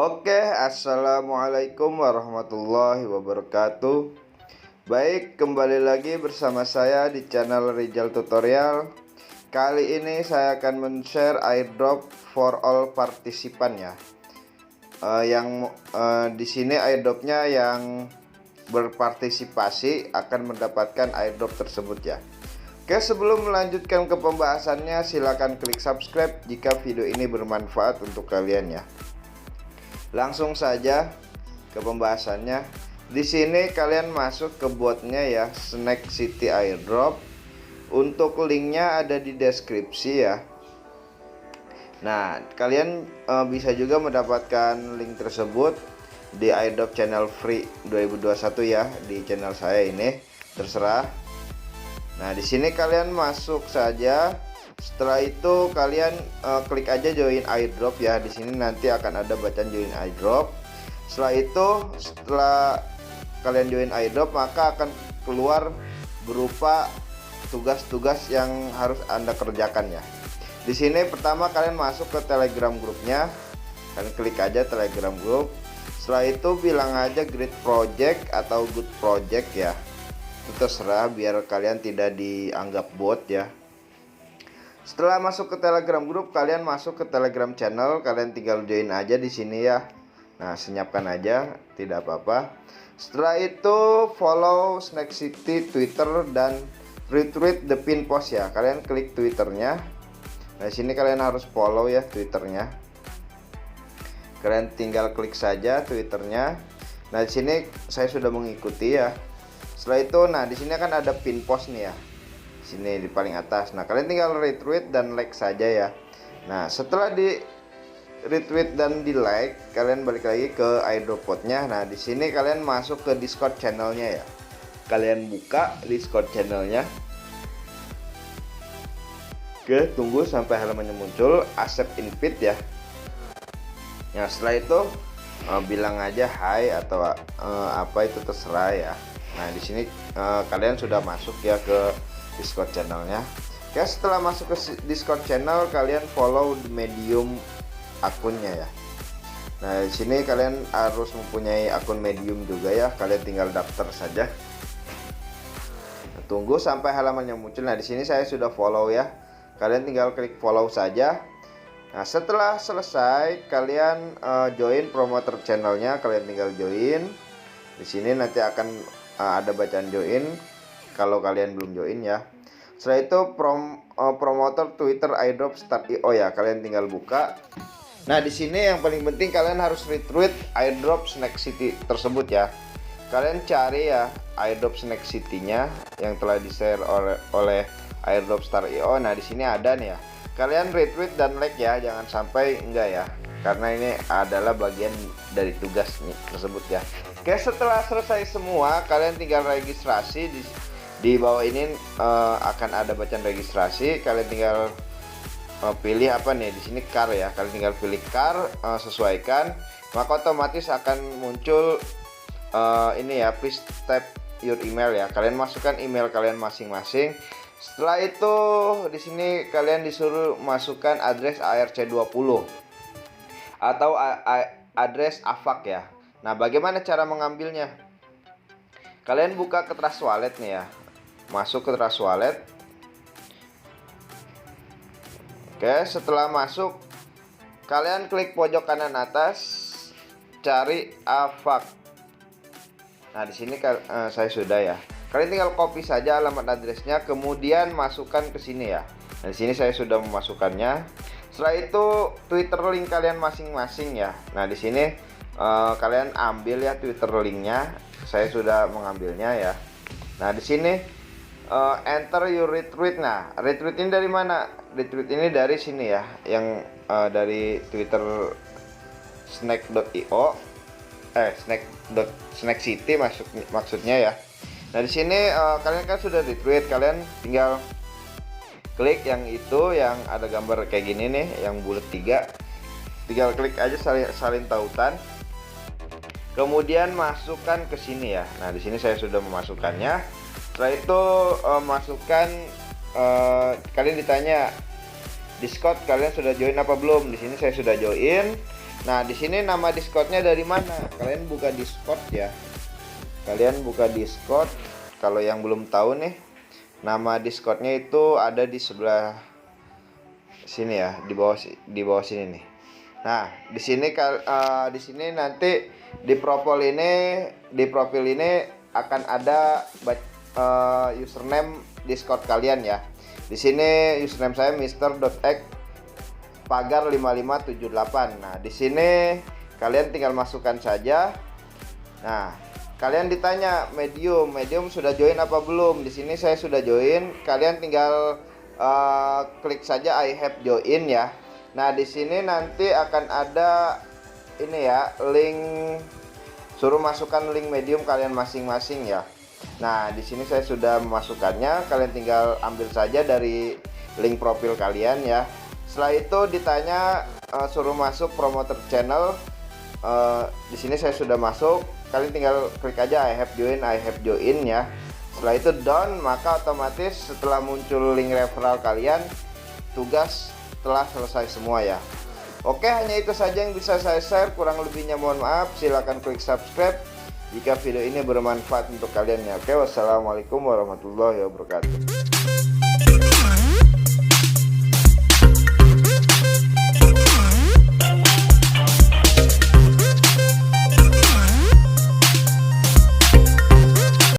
Oke, assalamualaikum warahmatullahi wabarakatuh. Baik, kembali lagi bersama saya di channel Rizal Tutorial. Kali ini saya akan men-share airdrop for all partisipan ya. Di sini airdropnya yang berpartisipasi akan mendapatkan airdrop tersebut ya. Oke, sebelum melanjutkan ke pembahasannya, silakan klik subscribe jika video ini bermanfaat untuk kalian ya. Langsung saja ke pembahasannya. Di sini kalian masuk ke botnya ya, Snack City Airdrop. Untuk linknya ada di deskripsi ya. Nah, kalian bisa juga mendapatkan link tersebut di airdrop channel free 2021 ya, di channel saya ini, terserah. Nah, di sini kalian masuk saja. Setelah itu kalian klik aja join airdrop ya. Di sini nanti akan ada bacaan join airdrop. Setelah kalian join airdrop, maka akan keluar berupa tugas-tugas yang harus Anda kerjakan ya. Di sini pertama kalian masuk ke Telegram grupnya. Kalian klik aja Telegram group. Setelah itu bilang aja great project atau good project ya. Itu terserah, biar kalian tidak dianggap bot ya. Setelah masuk ke Telegram group, kalian masuk ke Telegram channel, kalian tinggal join aja di sini ya. Nah, senyapkan aja, tidak apa-apa. Setelah itu follow Snack City Twitter dan retweet the pin post ya. Kalian klik Twitternya. Nah, di sini kalian harus follow ya Twitternya. Kalian tinggal klik saja Twitternya. Nah, di sini saya sudah mengikuti ya. Setelah itu, nah di sini akan ada pin post nih ya. Sini di paling atas. Nah, kalian tinggal retweet dan like saja ya. Nah, setelah di retweet dan di like, kalian balik lagi ke airdrop botnya. Nah, di sini kalian masuk ke Discord channelnya ya. Kalian buka Discord channelnya. Oke, tunggu sampai halamannya muncul, accept invite ya. Nah, setelah itu bilang aja hai atau apa itu terserah ya. Nah, di sini kalian sudah masuk ya ke Discord channelnya. Oke, setelah masuk ke Discord channel, kalian follow di Medium akunnya ya. Nah, di sini kalian harus mempunyai akun Medium juga ya. Kalian tinggal daftar saja. Nah, tunggu sampai halaman yang muncul. Nah, di sini saya sudah follow ya. Kalian tinggal klik follow saja. Nah, setelah selesai, kalian join promoter channelnya. Kalian tinggal join. Di sini nanti akan ada bacaan join kalau kalian belum join ya. Setelah itu promoter Twitter airdrop start.io ya. Kalian tinggal buka. Nah, di sini yang paling penting kalian harus retweet airdrop Snack City tersebut ya. Kalian cari ya airdrop Snack City-nya yang telah di-share oleh airdrop start.io. Nah, di sini ada nih ya. Kalian retweet dan like ya, jangan sampai enggak ya. Karena ini adalah bagian dari tugas nih tersebut ya. Oke, setelah selesai semua, kalian tinggal registrasi di bawah ini akan ada bacaan registrasi. Kalian tinggal pilih apa nih di sini car ya. Kalian tinggal pilih car, sesuaikan, maka otomatis akan muncul ini ya, please type your email ya. Kalian masukkan email kalian masing-masing. Setelah itu di sini kalian disuruh masukkan address ARC20 atau address AVAC ya. Nah, bagaimana cara mengambilnya? Kalian buka ke Trust Wallet nih ya. Masuk ke Trust Wallet. Oke, setelah masuk, kalian klik pojok kanan atas, cari AVAC. Nah, di sini saya sudah ya. Kalian tinggal copy saja alamat addressnya, kemudian masukkan ke sini ya. Nah, di sini saya sudah memasukkannya. Setelah itu Twitter link kalian masing-masing ya. Nah, di sini kalian ambil ya Twitter linknya. Saya sudah mengambilnya ya. Nah, di sini enter your retweet. Nah, retweet ini dari mana? Retweet ini dari sini ya, yang dari Twitter snack.io, snack city maksudnya ya. Nah, di sini kalian kan sudah retweet, kalian tinggal klik yang itu yang ada gambar kayak gini nih, yang bulat 3. Tinggal klik aja salin tautan. Kemudian masukkan ke sini ya. Nah, di sini saya sudah memasukkannya. Setelah itu masukkan kalian ditanya Discord kalian sudah join apa belum? Di sini saya sudah join. Nah, di sini nama Discordnya dari mana? Kalian buka Discord ya. Kalian buka Discord. Kalau yang belum tahu nih, nama Discordnya itu ada di sebelah sini ya, di bawah sini nih. Nah, di sini nanti di profil ini akan ada username Discord kalian ya. Di sini username saya Mr.X pagar 5578. Nah, di sini kalian tinggal masukkan saja. Nah, kalian ditanya medium sudah join apa belum? Di sini saya sudah join. Kalian tinggal klik saja I have join ya. Nah, di sini nanti akan ada ini ya, link, suruh masukkan link medium kalian masing-masing ya. Nah, di sini saya sudah memasukkannya. Kalian tinggal ambil saja dari link profil kalian ya. Setelah itu ditanya suruh masuk promoter channel. Di sini saya sudah masuk. Kalian tinggal klik aja I have join ya. Setelah itu done, maka otomatis setelah muncul link referral kalian, tugas telah selesai semua ya. Oke, hanya itu saja yang bisa saya share. Kurang lebihnya mohon maaf. Silahkan klik subscribe jika video ini bermanfaat untuk kalian ya. Oke, wassalamualaikum warahmatullahi wabarakatuh.